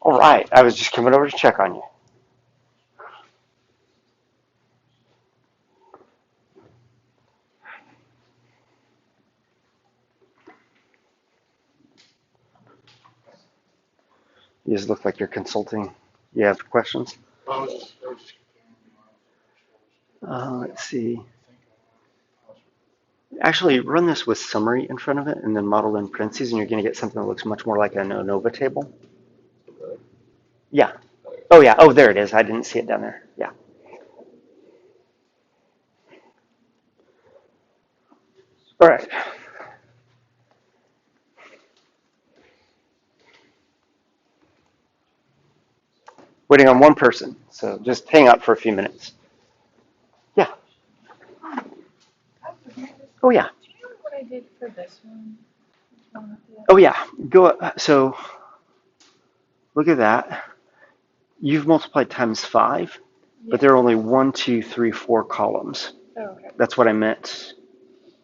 All right, I was just coming over to check on you. You just look like you're consulting. You have questions? Let's see. Actually, run this with summary in front of it and then model in parentheses, and you're going to get something that looks much more like an ANOVA table. Yeah. Oh, yeah. Oh, there it is. I didn't see it down there. Yeah. All right. Waiting on one person, so just hang out for a few minutes. Yeah. Oh, yeah. Do you know what I did for this one? Oh, yeah. Go. So look at that. You've multiplied times 5, but there are only 1, 2, 3, 4 columns. Oh, okay. That's what I meant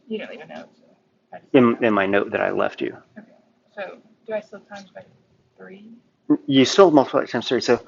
You don't even know. So in my note that I left you. Okay. So do I still times by 3? You still multiply times 3. So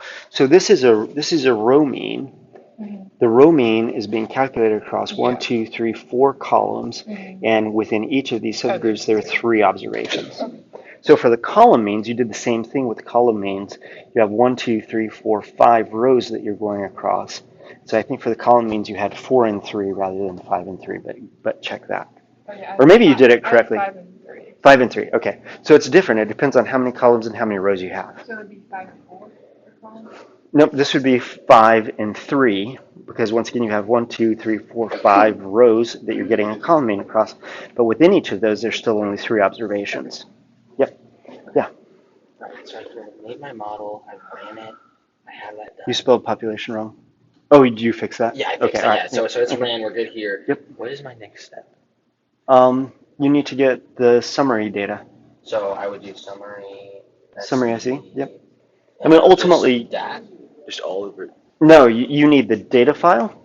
this is a row mean. Mm-hmm. The row mean is being calculated across Yeah. 1, 2, 3, 4 columns, and within each of these subgroups there are 3 observations. Okay. So for the column means, you did the same thing with the column means. You have 1, 2, 3, 4, 5 rows that you're going across. So I think for the column means you had 4 and 3 rather than 5 and 3, but check that. Okay, Or maybe you did it correctly. 5 and 3. 5 and 3, okay. So it's different. It depends on how many columns and how many rows you have. So it would be 5 and 4 for column? Nope, this would be 5 and 3, because once again you have 1, 2, 3, 4, 5 rows that you're getting a column mean across. But within each of those, there's still only 3 observations. Yep. Yeah. So I made my model, I ran it, I have that done. You spelled population wrong. Oh, did you fix that? Yeah, I fixed okay, that, all yeah. right. So it's ran, we're good here. Yep. What is my next step? You need to get the summary data. So I would do summary. Summary SE, yep. I mean, ultimately, just that, just all over. No, you need the data file.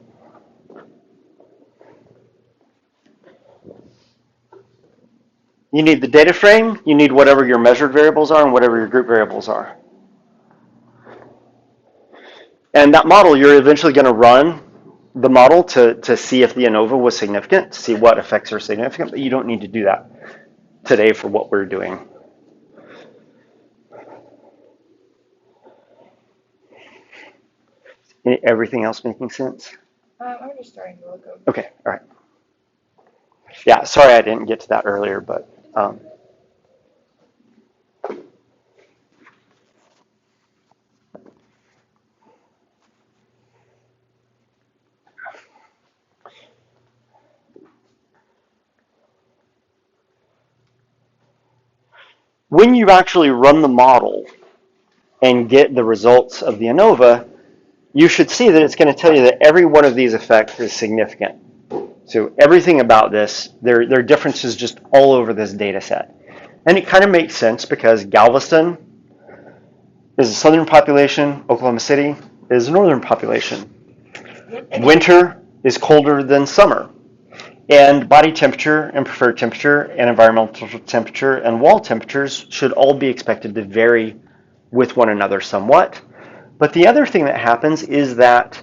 You need the data frame. You need whatever your measured variables are and whatever your group variables are. And that model, you're eventually going to run the model to see if the ANOVA was significant, to see what effects are significant, but you don't need to do that today for what we're doing. Everything else making sense? I'm just starting to look over. Okay, all right. Yeah, sorry I didn't get to that earlier, but when you actually run the model and get the results of the ANOVA, you should see that it's going to tell you that every one of these effects is significant. So everything about this, there are differences just all over this data set. And it kind of makes sense because Galveston is a southern population, Oklahoma City is a northern population. Winter is colder than summer. And body temperature and preferred temperature and environmental temperature and wall temperatures should all be expected to vary with one another somewhat. But the other thing that happens is that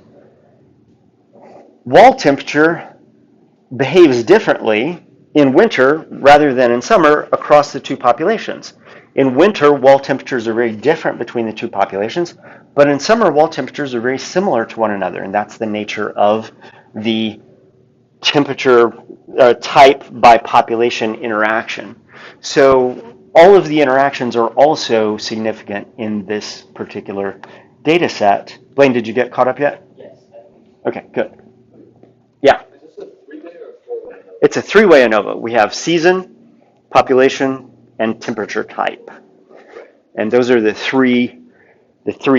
wall temperature behaves differently in winter rather than in summer across the two populations. In winter, wall temperatures are very different between the two populations, but in summer, wall temperatures are very similar to one another, and that's the nature of the temperature type by population interaction. So all of the interactions are also significant in this particular data set. Blaine, did you get caught up yet? Yes. Okay, good. Yeah. Is this a 3-way or a 4-way? It's a 3-way ANOVA. We have season, population, and temperature type. And those are the three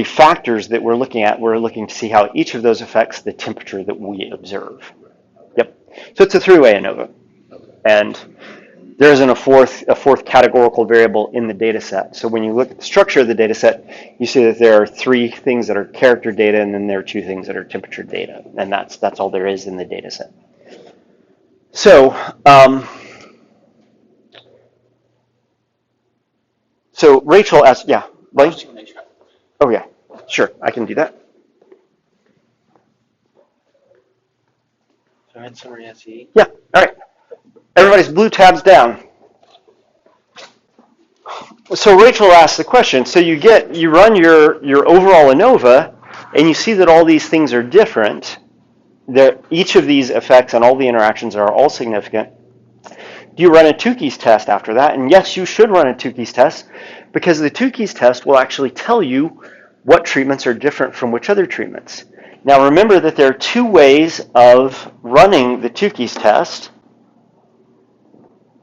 factors that we're looking at. We're looking to see how each of those affects the temperature that we observe. Yep. So it's a 3-way ANOVA. And there isn't a fourth categorical variable in the data set. So when you look at the structure of the data set, you see that there are 3 things that are character data, and then there are 2 things that are temperature data. And that's all there is in the data set. So, Rachel asked, yeah, Blaine? Oh yeah, sure, I can do that. So I'm in summary SE. Yeah, all right. Everybody's blue tabs down. So Rachel asked the question, so you run your overall ANOVA, and you see that all these things are different. Each of these effects and all the interactions are all significant. Do you run a Tukey's test after that? And yes, you should run a Tukey's test, because the Tukey's test will actually tell you what treatments are different from which other treatments. Now remember that there are two ways of running the Tukey's test.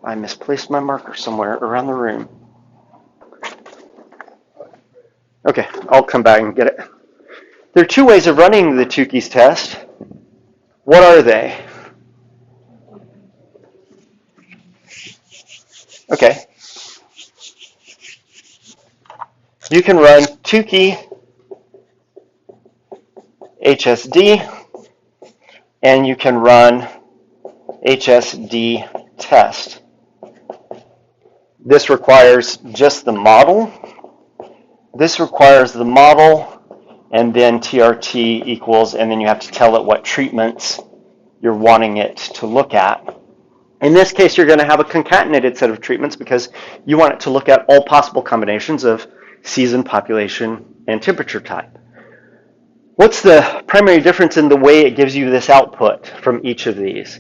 I misplaced my marker somewhere around the room. Okay, I'll come back and get it. There are two ways of running the Tukey's test. What are they? Okay. You can run Tukey HSD, and you can run HSD test. This requires just the model. This requires the model, and then TRT equals, and then you have to tell it what treatments you're wanting it to look at. In this case, you're going to have a concatenated set of treatments because you want it to look at all possible combinations of season, population, and temperature type. What's the primary difference in the way it gives you this output from each of these?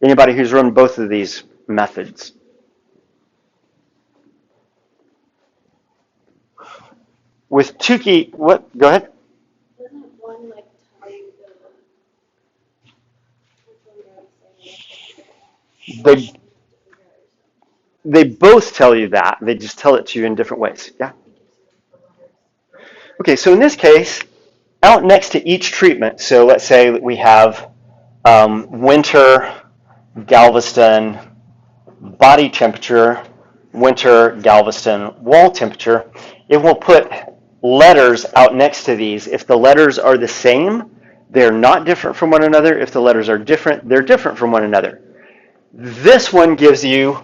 Anybody who's run both of these methods? With Tukey, what? Go ahead. Doesn't one like tell you They both tell you that. They just tell it to you in different ways. Yeah? Okay, so in this case, out next to each treatment, so let's say we have winter Galveston body temperature, winter Galveston wall temperature, it will put letters out next to these. If the letters are the same, they're not different from one another. If the letters are different, they're different from one another. This one gives you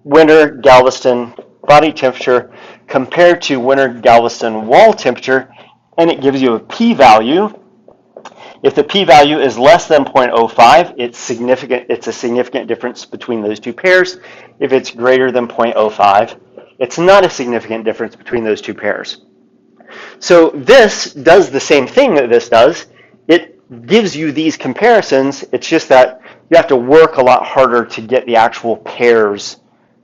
winter Galveston body temperature compared to winter Galveston wall temperature, and it gives you a p-value. If the p-value is less than 0.05, it's significant. It's a significant difference between those two pairs. If it's greater than 0.05, it's not a significant difference between those two pairs. So this does the same thing that this does. It gives you these comparisons. It's just that you have to work a lot harder to get the actual pairs,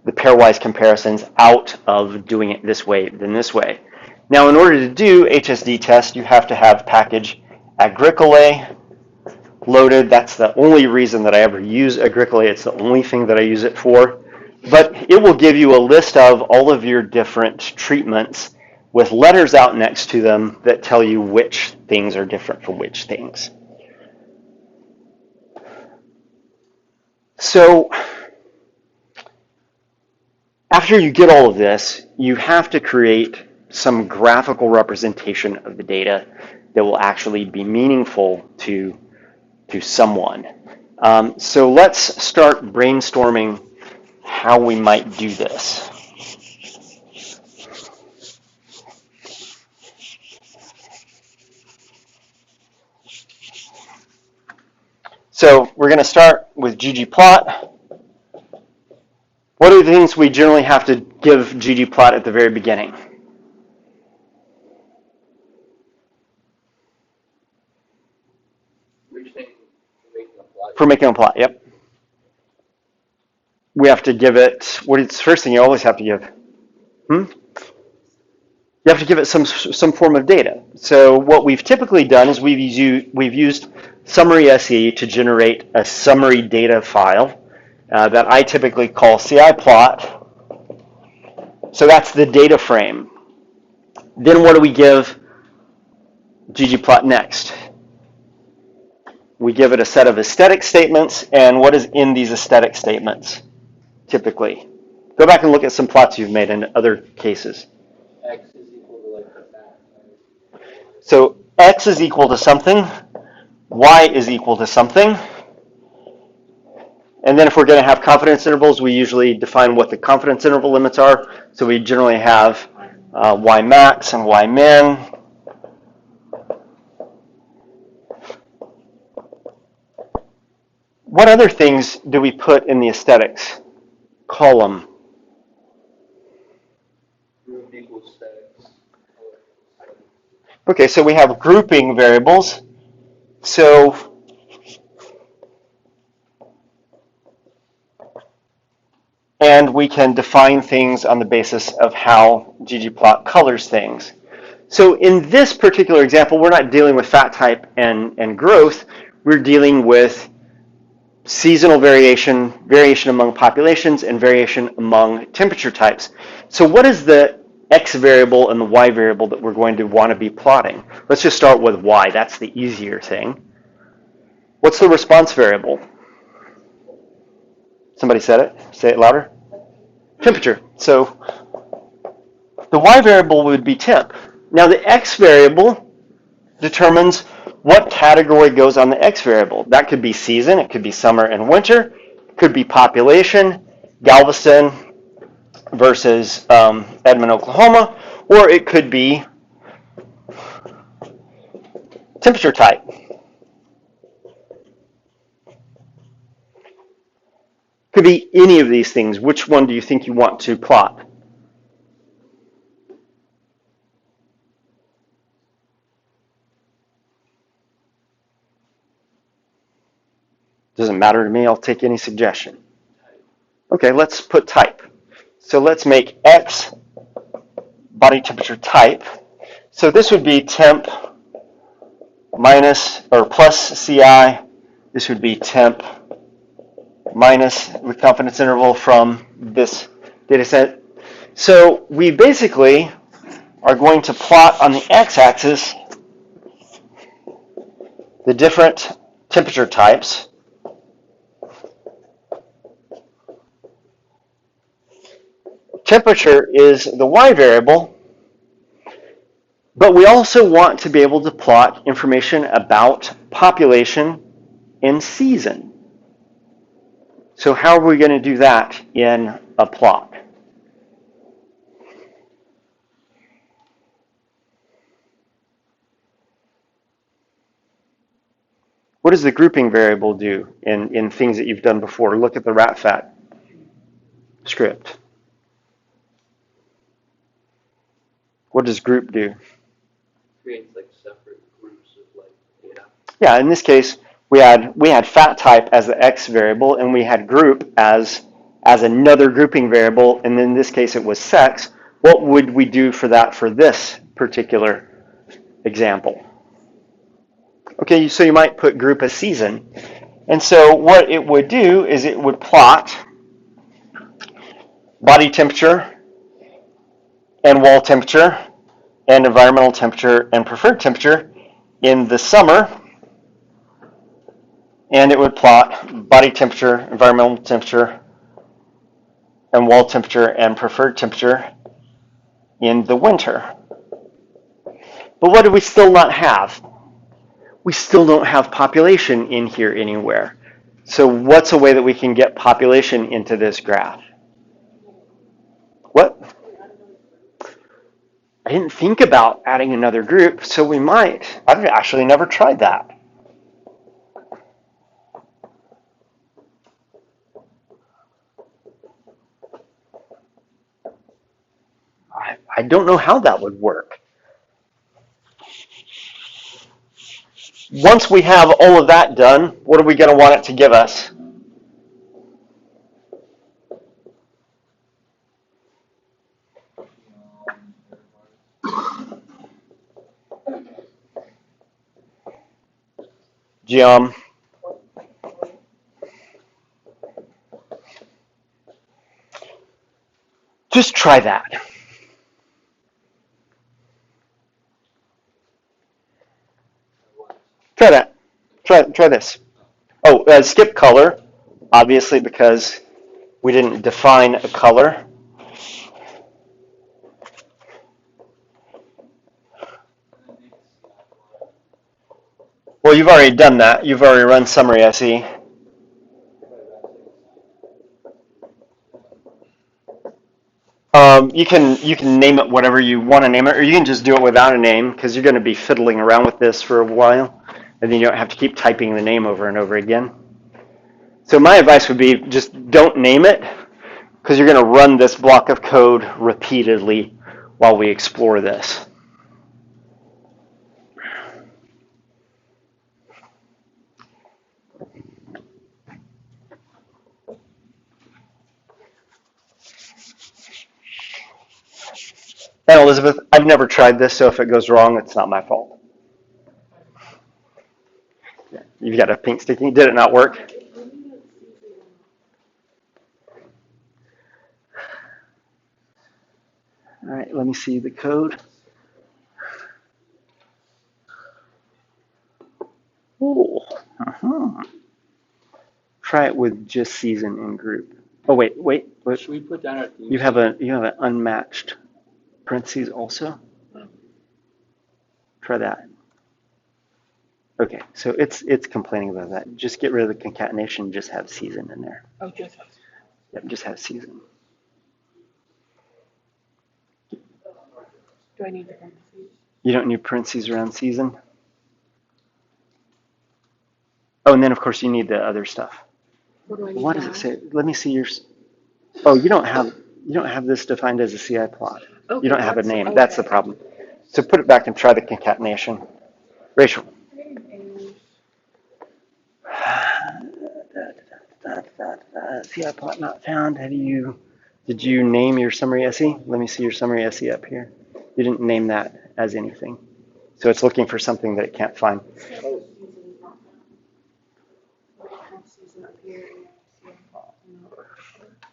the pairwise comparisons, out of doing it this way than this way. Now, in order to do HSD test, you have to have package Agricole loaded. That's the only reason that I ever use Agricole. It's the only thing that I use it for. But it will give you a list of all of your different treatments with letters out next to them that tell you which things are different from which things. So after you get all of this, you have to create some graphical representation of the data that will actually be meaningful to someone. So let's start brainstorming how we might do this. So we're going to start with ggplot. What are the things we generally have to give ggplot at the very beginning? For making a plot, yep. We have to give it, what is the first thing you always have to give? You have to give it some form of data. So what we've typically done is we've used summary SE to generate a summary data file that I typically call CI plot. So that's the data frame. Then what do we give ggplot next? We give it a set of aesthetic statements, and what is in these aesthetic statements typically? Go back and look at some plots you've made in other cases. X is equal to like that. So X is equal to something, Y is equal to something. And then if we're going to have confidence intervals, we usually define what the confidence interval limits are. So we generally have y max and y min. What other things do we put in the aesthetics column? Group equals status. Okay, so we have grouping variables. So and we can define things on the basis of how ggplot colors things. So in this particular example, we're not dealing with fat type and growth. We're dealing with seasonal variation, variation among populations, and variation among temperature types. So what is the x variable and the y variable that we're going to want to be plotting? Let's just start with y. That's the easier thing. What's the response variable? Somebody said it. Say it louder. Temperature. So the y variable would be temp. Now the x variable determines what category goes on the x variable. That could be season, it could be summer and winter, it could be population, Galveston versus Edmond, Oklahoma, or it could be temperature type. Could be any of these things. Which one do you think you want to plot? Doesn't matter to me. I'll take any suggestion. Okay, let's put type. So let's make X body temperature type. So this would be temp minus or plus CI. This would be temp minus the confidence interval from this data set. So we basically are going to plot on the x-axis the different temperature types. Temperature is the y variable, but we also want to be able to plot information about population and season. So how are we going to do that in a plot? What does the grouping variable do in things that you've done before? Look at the rat fat script. What does group do? Creates like separate groups of like data. Yeah, in this case, we had fat type as the x variable, and we had group as another grouping variable, and in this case it was sex. What would we do for that for this particular example? Okay, so you might put group as season. And so what it would do is it would plot body temperature and wall temperature and environmental temperature and preferred temperature in the summer, and it would plot body temperature, environmental temperature, and wall temperature and preferred temperature in the winter. But what do we still not have? We still don't have population in here anywhere. So what's a way that we can get population into this graph? What? I didn't think about adding another group, so we might. I've actually never tried that. I don't know how that would work. Once we have all of that done, what are we going to want it to give us? Geom. Just try that. Try that. Try this. Oh, skip color, obviously, because we didn't define a color. Well, you've already done that. You've already run summary SE. You can name it whatever you want to name it, or you can just do it without a name because you're going to be fiddling around with this for a while, and then you don't have to keep typing the name over and over again. So my advice would be just don't name it because you're going to run this block of code repeatedly while we explore this. And Elizabeth, I've never tried this, so if it goes wrong, it's not my fault. You've got a pink sticky. Did it not work? All right, let me see the code. Ooh. Uh-huh. Try it with just season and group. Oh wait. Should we put down our theme? You have an unmatched parentheses also. Try that. Okay, so it's complaining about that. Just get rid of the concatenation. Just have season in there. Oh, just have. Yep, just have season. Do I need the parentheses? You don't need parentheses around season. Oh, and then of course you need the other stuff. What do I need? What does it say? Let me see yours. Oh, you don't have this defined as a CI plot. Okay, You don't have a name. okay. That's the problem. So put it back and try the concatenation. Rachel. CI plot not found. Did you name your summary SE? Let me see your summary SE up here. You didn't name that as anything. So it's looking for something that it can't find.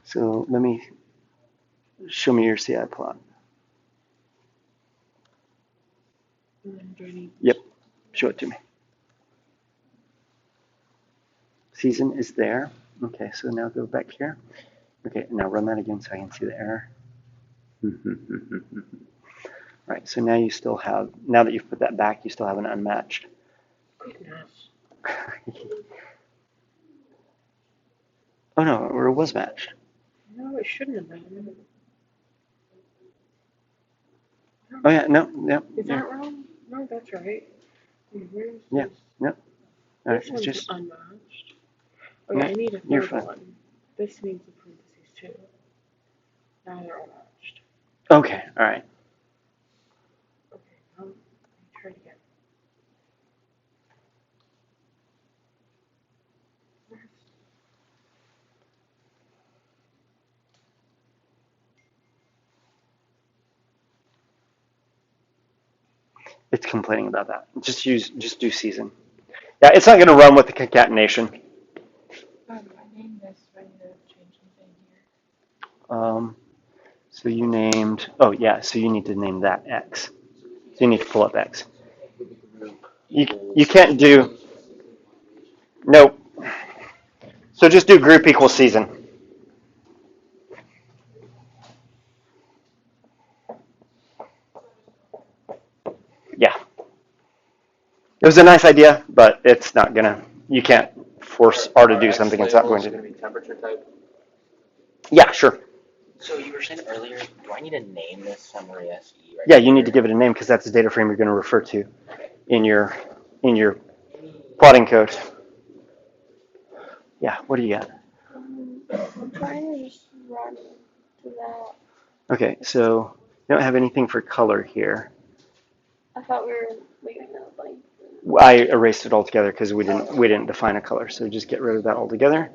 So show me your CI plot. Yep, show it to me. Season is there. Okay, so now go back here. Okay, now run that again so I can see the error. Right, so now you still have, now that you've put that back, you still have an unmatched. Goodness. Oh no, or it was matched. No, it shouldn't have been. Oh yeah, no. Is that wrong? No, that's right. Where's Yeah, this? no. All right, This it's one's just, unmatched. Oh yeah, No, I need a you're third fine. one. This needs a parentheses too. Now they're all matched. okay, all right. Okay, let me try it again. It's complaining about that. Just do season. Yeah, it's not going to run with the concatenation. I named this. Do I need to change anything here? So you named, oh yeah, so you need to name that X. So you need to pull up X. You can't do, nope. So just do group equals season. Yeah. It was a nice idea, but it's not gonna, you can't force R to do something it's not going to Going to do. be temperature type. Yeah, sure. So you were saying earlier, do I need to name this summary SE right Yeah, you need to here? give it a name because that's the data frame you're going to refer to in your plotting code. Yeah, what do you got? I'm trying to just run to that. Okay, so you don't have anything for color here. I thought we were leaving that blank. I erased it altogether because we didn't define a color. So just get rid of that altogether.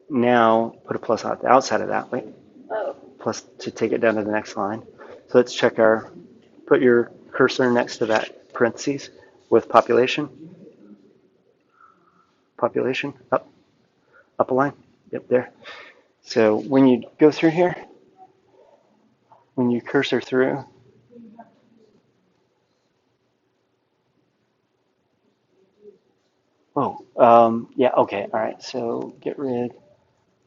Now put a plus out the outside of that. Wait, Oh. plus to take it down to the next line. So let's check put your cursor next to that parentheses with population. Population, up a line. Yep, there. So when you go through here, when you cursor through, yeah, okay, all right. So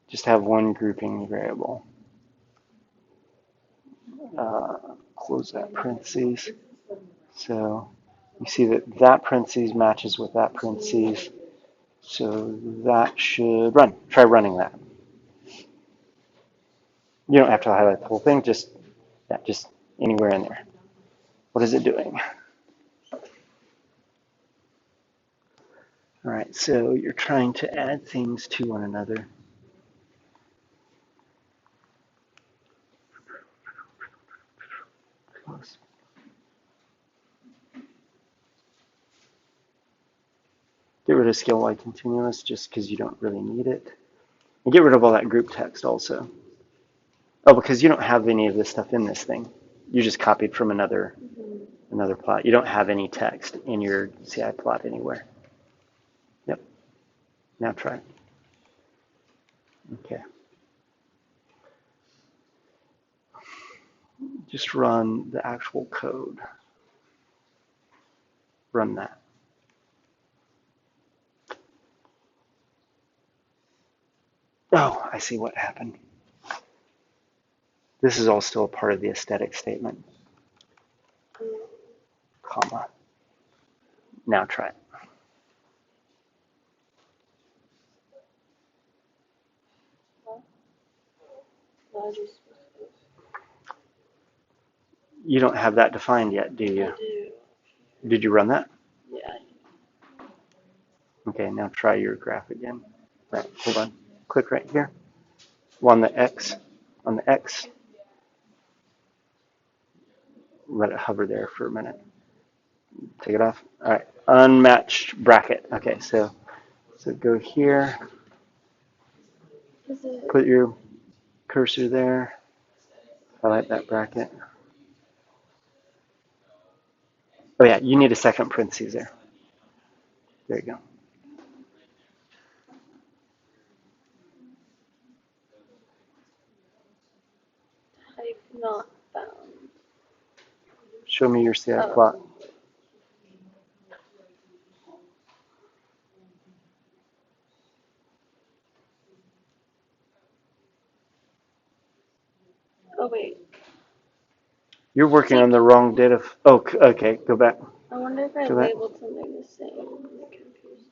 just have one grouping variable. Close that parentheses. So you see that parentheses matches with that parentheses. So that should run. Try running that. You don't have to highlight the whole thing, just anywhere in there. What is it doing? All right, so you're trying to add things to one another. Get rid of scale y continuous just because you don't really need it. And get rid of all that group text also. Oh, because you don't have any of this stuff in this thing. You just copied from another plot. You don't have any text in your CI plot anywhere. Yep. Now try it. Okay. Just run the actual code. Run that. Oh, I see what happened. This is all still a part of the aesthetic statement. Comma. Now try it. You don't have that defined yet, do you? I do. Did you run that? Yeah. Okay, now try your graph again. Right, hold on. Click right here. On the X. Let it hover there for a minute. Take it off. All right, unmatched bracket. Okay, so go here. Put your cursor there. Highlight that bracket. Oh yeah, you need a second parentheses there. There you go. Type not found. Show me your CI plot. Oh wait. You're working on the wrong data. Oh, okay. Go back. I wonder if I labeled something the same. I'm confused.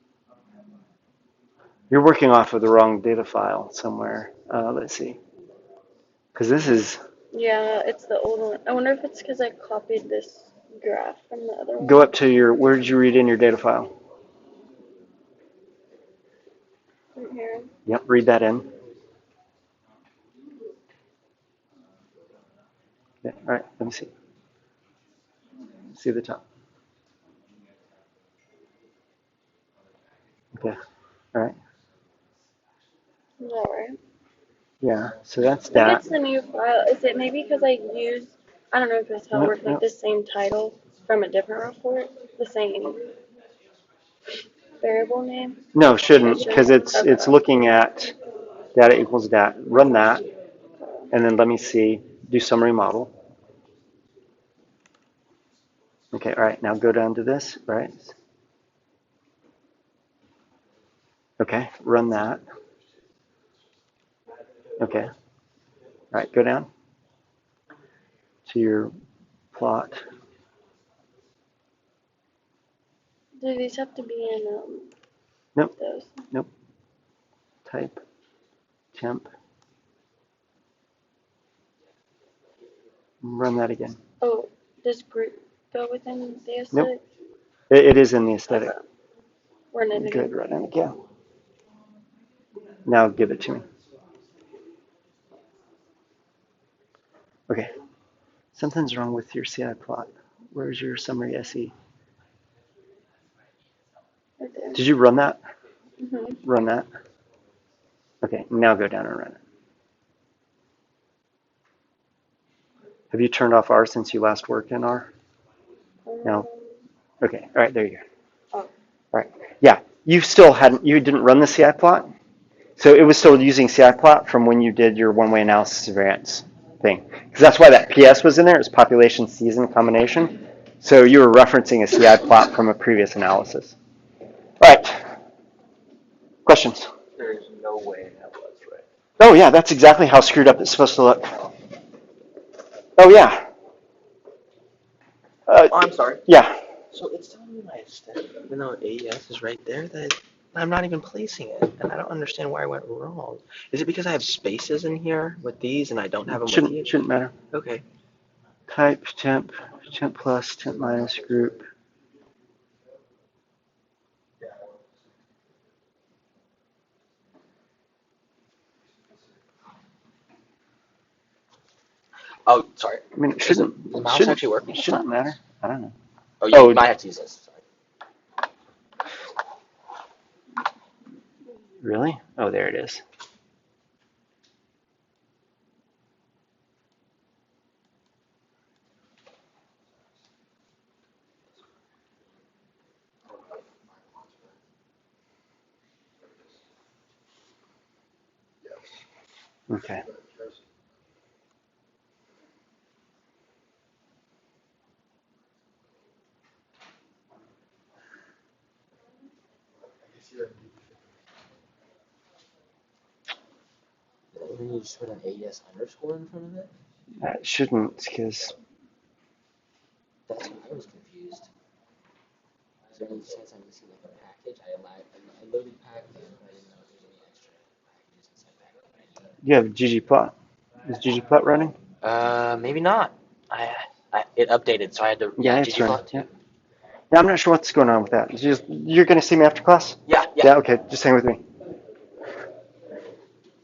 You're working off of the wrong data file somewhere. Let's see. Because this is. Yeah, it's the old one. I wonder if it's because I copied this graph from the other one. Go up to your. Where did you read in your data file? From here. Yep. Read that in. Yeah, all right. Let me see. See the top. Okay. All right. Is that right? Yeah. So that's I think that. it's the new file. Is it maybe because I used, I don't know if that's how it works, like the same title from a different report? The same variable name? No, shouldn't, because it's looking at data equals dat. Run that, and then let me see. Do summary model. Okay. All right. Now go down to this. Right. Okay. Run that. Okay. All right. Go down to your plot. Do these have to be in Nope. those? Nope. Type temp. Run that again. Oh, does group go within the aesthetic? Nope. It is in the aesthetic. Okay. Run it again. Good. Run it again. Now give it to me. Okay. Something's wrong with your CI plot. Where's your summary SE? Right there. Did you run that? Mm-hmm. Run that. Okay. Now go down and run it. Have you turned off R since you last worked in R? No. Okay. All right. There you go. Oh. All right. Yeah. You didn't run the CI plot. So it was still using CI plot from when you did your one-way analysis of variance thing. Because that's why that PS was in there. It was population season combination. So you were referencing a CI plot from a previous analysis. All right. Questions? There's no way that was right. Oh, yeah. That's exactly how screwed up it's supposed to look. Oh, yeah. Oh, I'm sorry. Yeah. So it's telling me my aesthetic, even though AES is right there, that I'm not even placing it, and I don't understand where I went wrong. Is it because I have spaces in here with these and I don't have them with you? Shouldn't matter. Okay. Type temp plus, temp minus group. Oh, sorry. I mean, it Does the mouse actually work? Shouldn't matter. I don't know. Oh, you might have to use this. Sorry. Really? Oh, there it is. Okay. Then you just put an AES underscore in front of it? That shouldn't, because That's when I was confused. Is there any chance I'm missing like a package? I loaded packages, but I didn't know if there's any extra packages inside package. you have ggplot. Is ggplot running? Maybe not. It updated, so I had to. Yeah, it's running. ggplot. Yeah. Yeah, I'm not sure what's going on with that. You're going to see me after class? Yeah. Yeah, okay. Just hang with me.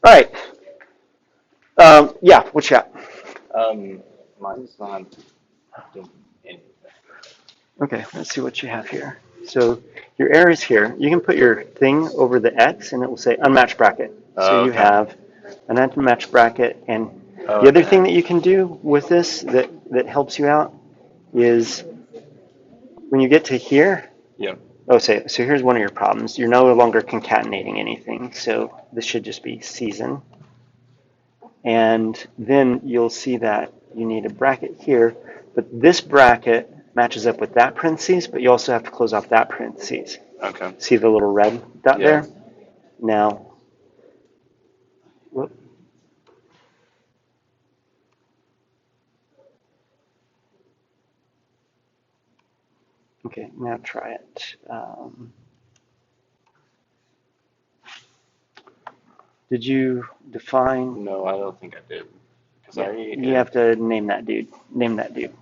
All right. Yeah, what you got? Mine's not doing anything. Okay, let's see what you have here. So your error is here. You can put your thing over the X and it will say unmatched bracket. So you have an unmatched bracket. And the other thing that you can do with this that helps you out is when you get to here. Yep. Oh, so here's one of your problems. You're no longer concatenating anything. So this should just be season. And then you'll see that you need a bracket here. But this bracket matches up with that parentheses, but you also have to close off that parentheses. Okay. See the little red dot there? Now, whoop. Okay, now try it. Did you define? No, I don't think I did. Yeah, you have to name that dude. Name that dude.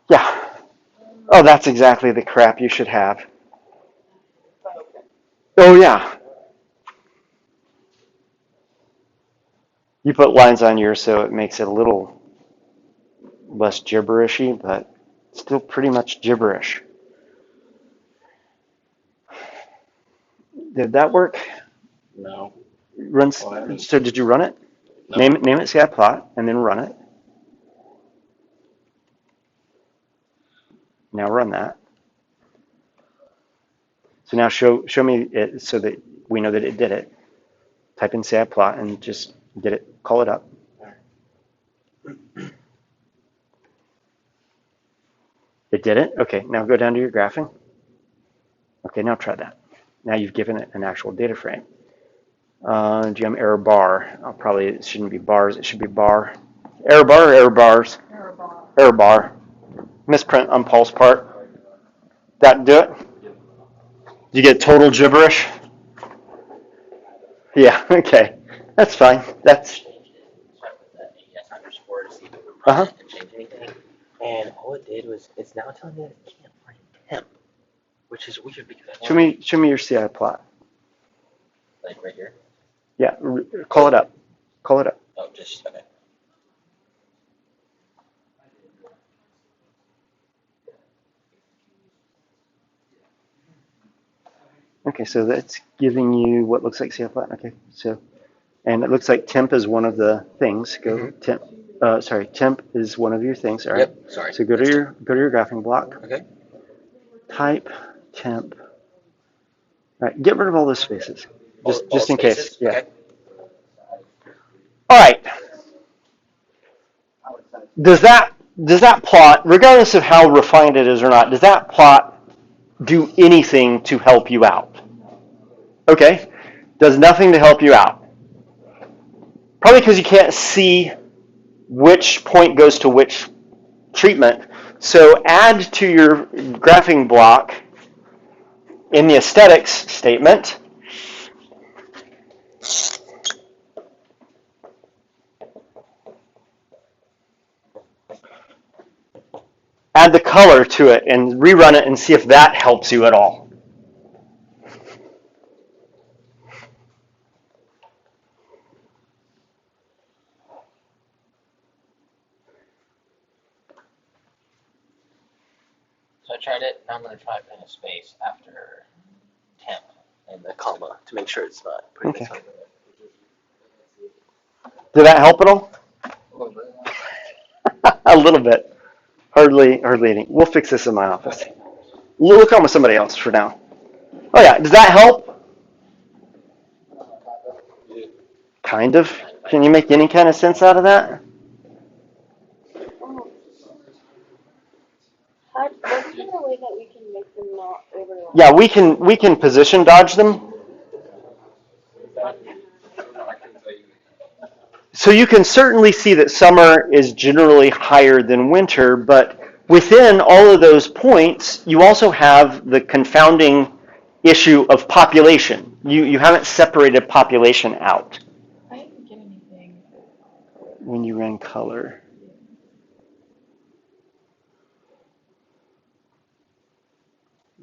Yeah. Oh, that's exactly the crap you should have. Oh, yeah. You put lines on yours so it makes it a little less gibberishy, but still pretty much gibberish. Did that work? No. So did you run it? No. Name it scatplot and then run it. Now run that. So now show me it so that we know that it did it. Type in scatplot and just did it. Call it up. It did it? Okay, now go down to your graphing. Okay, now try that. Now you've given it an actual data frame. GM error bar. Probably it shouldn't be bars, it should be bar. Error bar or error bars? Error bar. Error bar. Misprint on Paul's part. That do it? You get total gibberish? Yeah, okay. That's fine. That's AES underscore to see if it would Uh-huh. run it and change anything. And all it did was it's now telling me that it can't find temp, which is weird because I show me your CI plot. like right here. Yeah, call it up. Call it up. Oh, just okay. Okay, so that's giving you what looks like CI plot. Okay, so and it looks like temp is one of the things. Go temp. Temp is one of your things. All right. Yep. Sorry. So go to your graphing block. Okay. Type temp. All right. Get rid of all those spaces, just in case. Yeah. Okay. All right. Does that plot, regardless of how refined it is or not, does that plot do anything to help you out? Okay. Does nothing to help you out. Probably because you can't see which point goes to which treatment. So add to your graphing block in the aesthetics statement, add the color to it and rerun it and see if that helps you at all. So I tried it, now I'm going to try putting a space after temp and the comma to make sure it's not putting Okay. this Did that help at all? a little bit. A little bit. Hardly any. We'll fix this in my office. We'll look on with somebody else for now. Oh yeah, does that help? Kind of. Can you make any kind of sense out of that? What's there a way that we can make them not overlap? Yeah, we can position dodge them. So you can certainly see that summer is generally higher than winter, but within all of those points, you also have the confounding issue of population. You haven't separated population out I didn't get anything. when you ran color.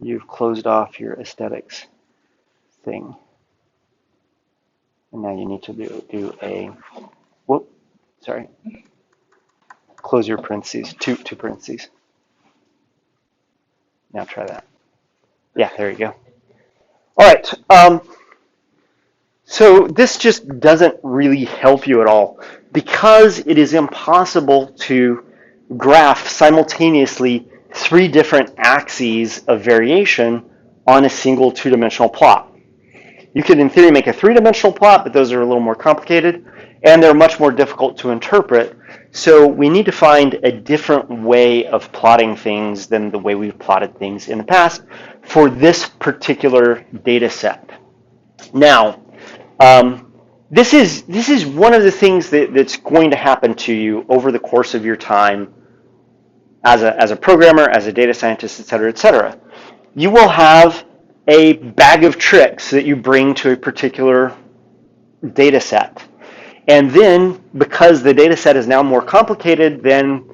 You've closed off your aesthetics thing. And now you need to do a, whoop, sorry. Close your parentheses, two parentheses. Now try that. Yeah, there you go. All right. So this just doesn't really help you at all because it is impossible to graph simultaneously 3 different axes of variation on a single 2-dimensional plot. You could, in theory, make a 3-dimensional plot, but those are a little more complicated, and they're much more difficult to interpret. So we need to find a different way of plotting things than the way we've plotted things in the past for this particular data set. Now, this is one of the things that's going to happen to you over the course of your time as a programmer, as a data scientist, et cetera, et cetera. You will have a bag of tricks that you bring to a particular data set. And then, because the data set is now more complicated than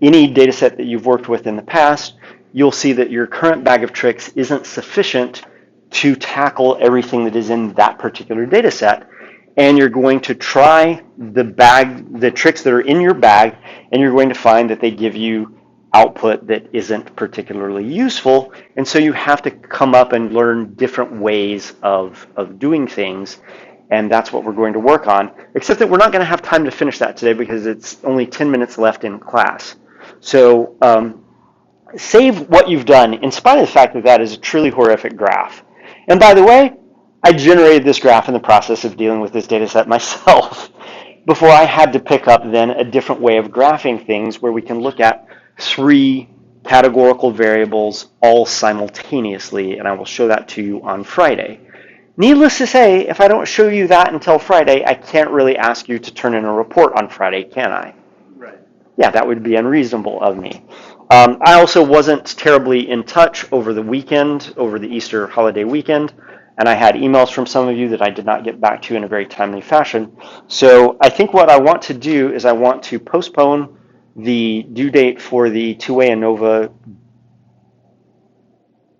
any data set that you've worked with in the past, you'll see that your current bag of tricks isn't sufficient to tackle everything that is in that particular data set. And you're going to try the tricks that are in your bag, and you're going to find that they give you output that isn't particularly useful. And so you have to come up and learn different ways of doing things. And that's what we're going to work on, except that we're not going to have time to finish that today because it's only 10 minutes left in class. So save what you've done, in spite of the fact that that is a truly horrific graph. And by the way, I generated this graph in the process of dealing with this data set myself before I had to pick up then a different way of graphing things where we can look at 3 categorical variables all simultaneously, and I will show that to you on Friday. Needless to say, if I don't show you that until Friday, I can't really ask you to turn in a report on Friday, can I? Right. Yeah, that would be unreasonable of me. I also wasn't terribly in touch over the weekend, over the Easter holiday weekend, and I had emails from some of you that I did not get back to in a very timely fashion. So I think what I want to do is I want to postpone the due date for the 2A ANOVA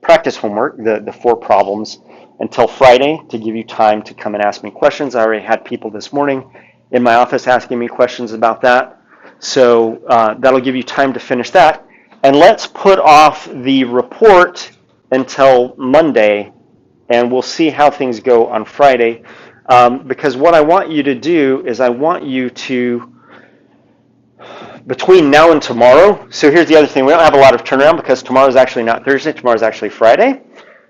practice homework, the 4 problems, until Friday to give you time to come and ask me questions. I already had people this morning in my office asking me questions about that. So that'll give you time to finish that. And let's put off the report until Monday, and we'll see how things go on Friday. Because what I want you to do is I want you to, between now and tomorrow, so here's the other thing. We don't have a lot of turnaround because tomorrow is actually not Thursday. Tomorrow is actually Friday.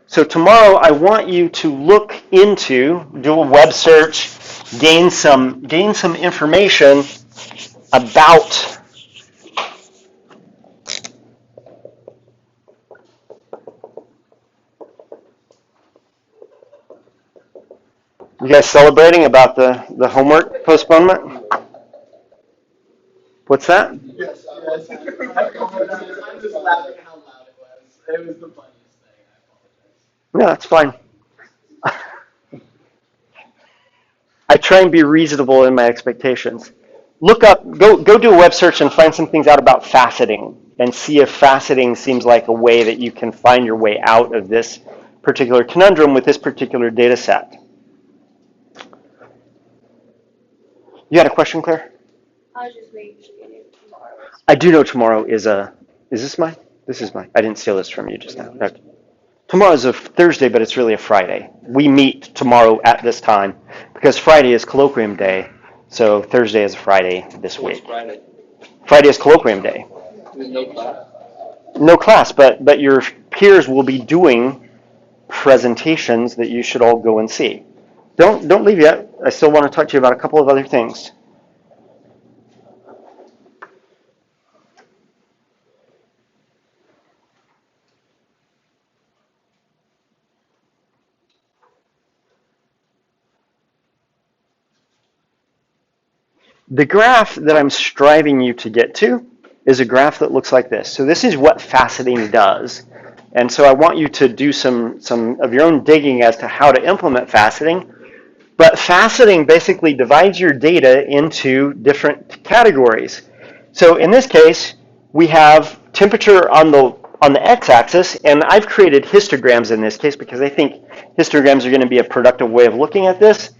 So tomorrow I want you to look into, do a web search, gain some information about you guys celebrating about the homework postponement? What's that? Yes, I'm just laughing how loud it was. It was the funniest thing. I apologize. No, that's fine. I try and be reasonable in my expectations. Look up, go do a web search and find some things out about faceting and see if faceting seems like a way that you can find your way out of this particular conundrum with this particular data set. You had a question, Claire? I was just making sure you knew tomorrow. I do know tomorrow is this mine? This is mine. I didn't steal this from you just now. No. Tomorrow's a Thursday, but it's really a Friday. We meet tomorrow at this time because Friday is colloquium day. So Thursday is a Friday this week. Friday. Friday is colloquium day. There's no class. No class, but your peers will be doing presentations that you should all go and see. Don't leave yet. I still want to talk to you about a couple of other things. The graph that I'm striving you to get to is a graph that looks like this. So this is what faceting does. And so I want you to do some of your own digging as to how to implement faceting. But faceting basically divides your data into different categories. So in this case, we have temperature on the x-axis, and I've created histograms in this case because I think histograms are going to be a productive way of looking at this.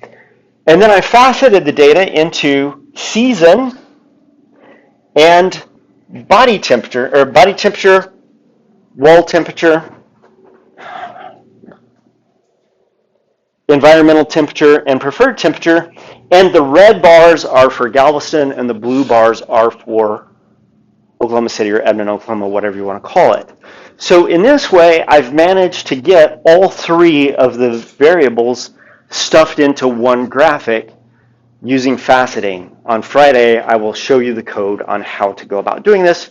And then I faceted the data into season and body temperature, wall temperature, environmental temperature, and preferred temperature. And the red bars are for Galveston and the blue bars are for Oklahoma City or Edmond, Oklahoma, whatever you want to call it. So in this way, I've managed to get all three of the variables stuffed into one graphic using faceting. On Friday, I will show you the code on how to go about doing this.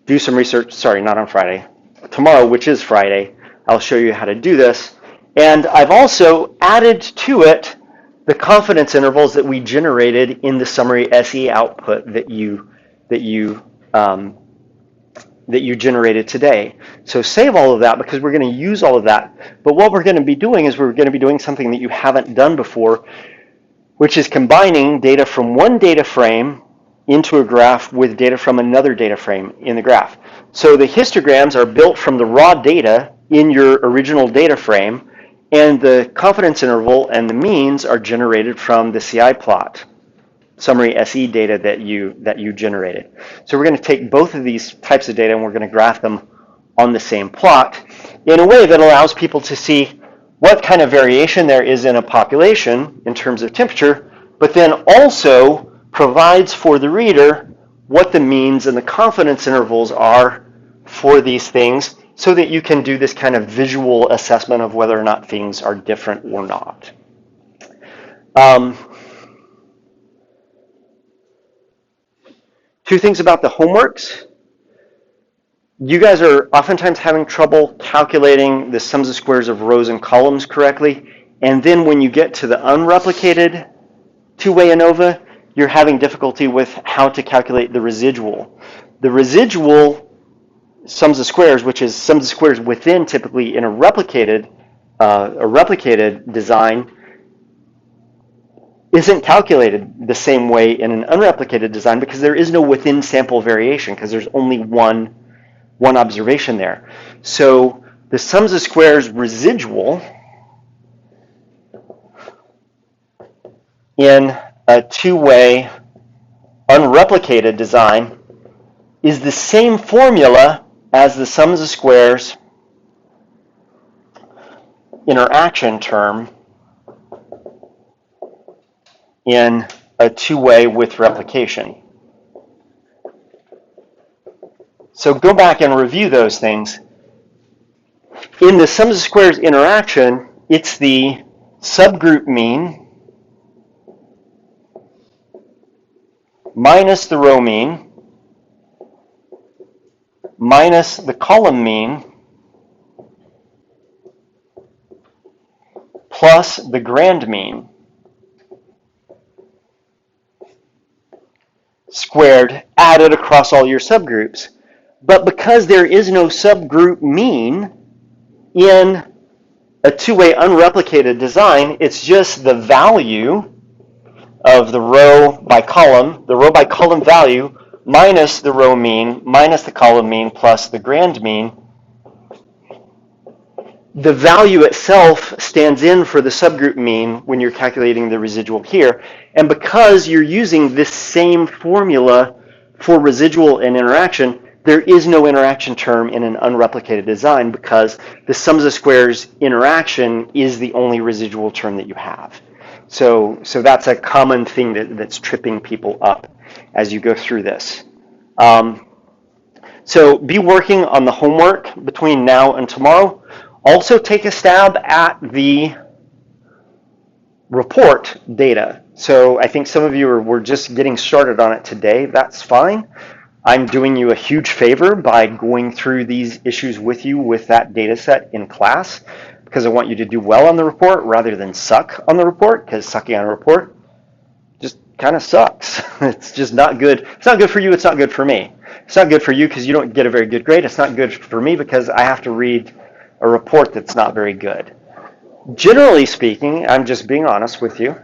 Do some research. Sorry, not on Friday. Tomorrow, which is Friday, I'll show you how to do this. And I've also added to it the confidence intervals that we generated in the summary SE output that you generated today. So save all of that because we're going to use all of that. But what we're going to be doing is we're going to be doing something that you haven't done before, which is combining data from one data frame into a graph with data from another data frame in the graph. So the histograms are built from the raw data in your original data frame, and the confidence interval and the means are generated from the CI plot, summary SE data that you generated. So we're going to take both of these types of data and we're going to graph them on the same plot in a way that allows people to see what kind of variation there is in a population in terms of temperature, but then also provides for the reader what the means and the confidence intervals are for these things so that you can do this kind of visual assessment of whether or not things are different or not. Two things about the homeworks. You guys are oftentimes having trouble calculating the sums of squares of rows and columns correctly. And then when you get to the unreplicated two-way ANOVA, you're having difficulty with how to calculate the residual. The residual sums of squares, which is sums of squares within typically in a replicated design, isn't calculated the same way in an unreplicated design because there is no within sample variation because there's only one observation there. So the sums of squares residual in a two-way unreplicated design is the same formula as the sums of squares interaction term in a two-way with replication. So go back and review those things. In the sums of squares interaction, it's the subgroup mean minus the row mean minus the column mean plus the grand mean squared added across all your subgroups. But because there is no subgroup mean in a two-way unreplicated design, it's just the value of the row by column value minus the row mean, minus the column mean, plus the grand mean. The value itself stands in for the subgroup mean when you're calculating the residual here. And because you're using this same formula for residual and interaction, there is no interaction term in an unreplicated design because the sums of squares interaction is the only residual term that you have. So that's a common thing that's tripping people up as you go through this. So be working on the homework between now and tomorrow. Also take a stab at the report data. So I think some of you were just getting started on it today. That's fine. I'm doing you a huge favor by going through these issues with you with that data set in class because I want you to do well on the report rather than suck on the report, because sucking on a report just kind of sucks. It's just not good. It's not good for you. It's not good for me. It's not good for you because you don't get a very good grade. It's not good for me because I have to read a report that's not very good. Generally speaking, I'm just being honest with you.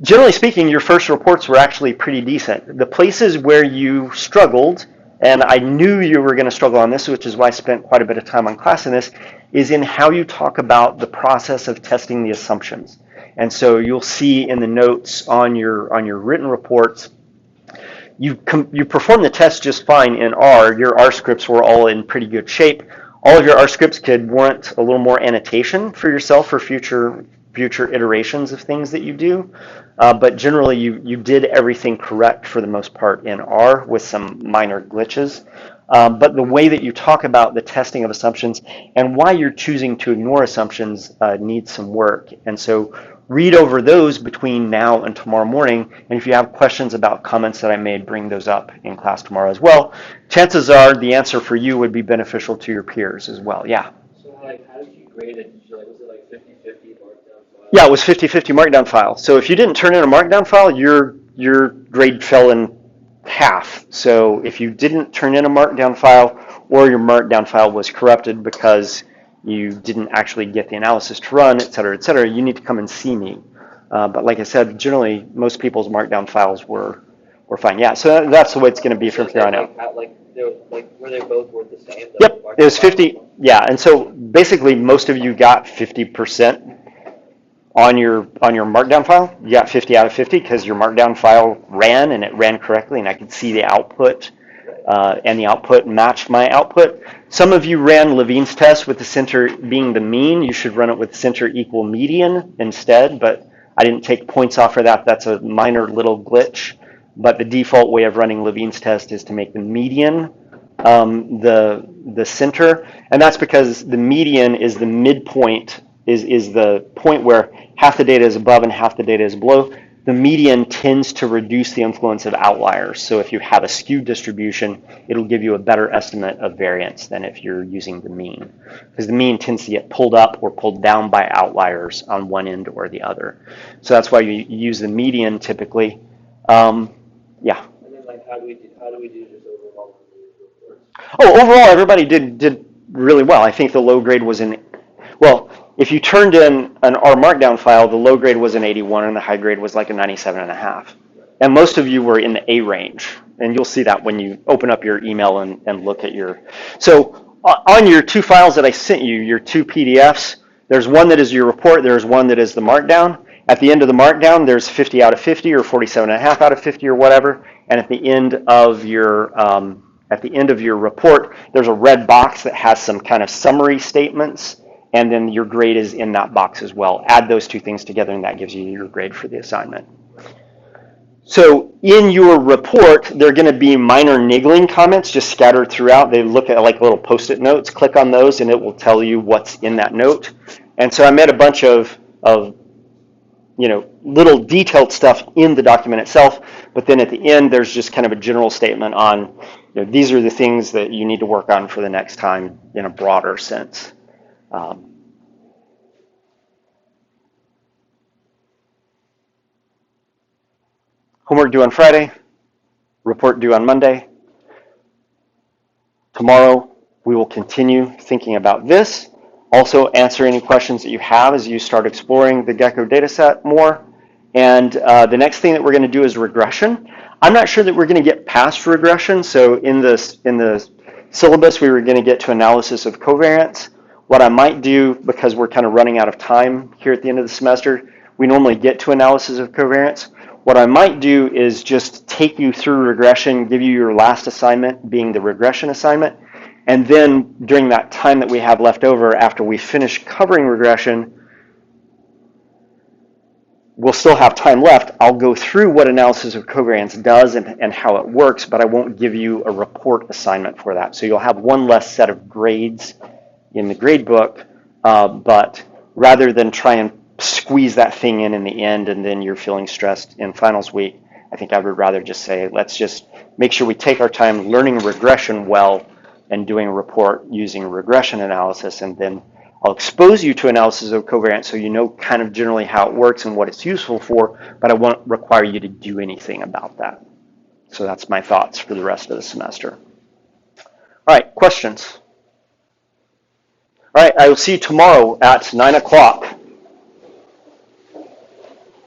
Generally speaking, your first reports were actually pretty decent. The places where you struggled, and I knew you were going to struggle on this, which is why I spent quite a bit of time on class in this, is in how you talk about the process of testing the assumptions. And so you'll see in the notes on your written reports, you performed the test just fine in R. Your R scripts were all in pretty good shape. All of your R scripts could warrant a little more annotation for yourself for future iterations of things that you do. But generally, you did everything correct for the most part in R with some minor glitches. But the way that you talk about the testing of assumptions and why you're choosing to ignore assumptions needs some work. And so read over those between now and tomorrow morning. And if you have questions about comments that I made, bring those up in class tomorrow as well. Chances are the answer for you would be beneficial to your peers as well. Yeah. So like, how did you grade it? Was it like 50-50 markdown file? Yeah, it was 50-50 markdown file. So if you didn't turn in a markdown file, your grade fell in half. So if you didn't turn in a markdown file or your markdown file was corrupted because you didn't actually get the analysis to run, et cetera, you need to come and see me. But like I said, generally most people's markdown files were fine. Yeah, so that's the way it's going to be from here on out. Were they both worth the same? Yep, it was 50. Yeah, and so basically most of you got 50% on your markdown file. You got 50 out of 50 because your markdown file ran and it ran correctly, and I could see the output, and the output matched my output. Some of you ran Levine's test with the center being the mean. You should run it with center equal median instead, but I didn't take points off for that. That's a minor little glitch. But the default way of running Levine's test is to make the median the center, and that's because the median is the midpoint, is the point where half the data is above and half the data is below. The median tends to reduce the influence of outliers. So if you have a skewed distribution, it'll give you a better estimate of variance than if you're using the mean, because the mean tends to get pulled up or pulled down by outliers on one end or the other. So that's why you use the median typically. Yeah. And then like, how do we do just overall on these reports? Oh, overall, everybody did really well. I think the low grade was well, if you turned in an R markdown file, the low grade was an 81 and the high grade was like a 97.5. And most of you were in the A range. And you'll see that when you open up your email and look at your. So on your two files that I sent you, your two PDFs, there's one that is your report, there's one that is the markdown. At the end of the markdown, there's 50 out of 50 or 47.5 out of 50 or whatever. And at the end of your report, there's a red box that has some kind of summary statements, and then your grade is in that box as well. Add those two things together, and that gives you your grade for the assignment. So in your report, there are going to be minor niggling comments just scattered throughout. They look at like little Post-it notes. Click on those, and it will tell you what's in that note. And so I made a bunch of little detailed stuff in the document itself, but then at the end, there's just kind of a general statement on, these are the things that you need to work on for the next time in a broader sense. Homework due on Friday, report due on Monday. Tomorrow, we will continue thinking about this. Also answer any questions that you have as you start exploring the Gecko dataset more. And the next thing that we're going to do is regression. I'm not sure that we're going to get past regression. So in the syllabus, we were going to get to analysis of covariance. What I might do, because we're kind of running out of time here at the end of the semester, we normally get to analysis of covariance. What I might do is just take you through regression, give you your last assignment being the regression assignment, and then during that time that we have left over after we finish covering regression, we'll still have time left. I'll go through what analysis of covariance does and how it works, but I won't give you a report assignment for that. So you'll have one less set of grades in the grade book, but rather than try and squeeze that thing in the end and then you're feeling stressed in finals week, I think I would rather just say, let's just make sure we take our time learning regression well and doing a report using regression analysis, and then I'll expose you to analysis of covariance so you know kind of generally how it works and what it's useful for, but I won't require you to do anything about that. So that's my thoughts for the rest of the semester. All right, questions? All right, I will see you tomorrow at 9 o'clock.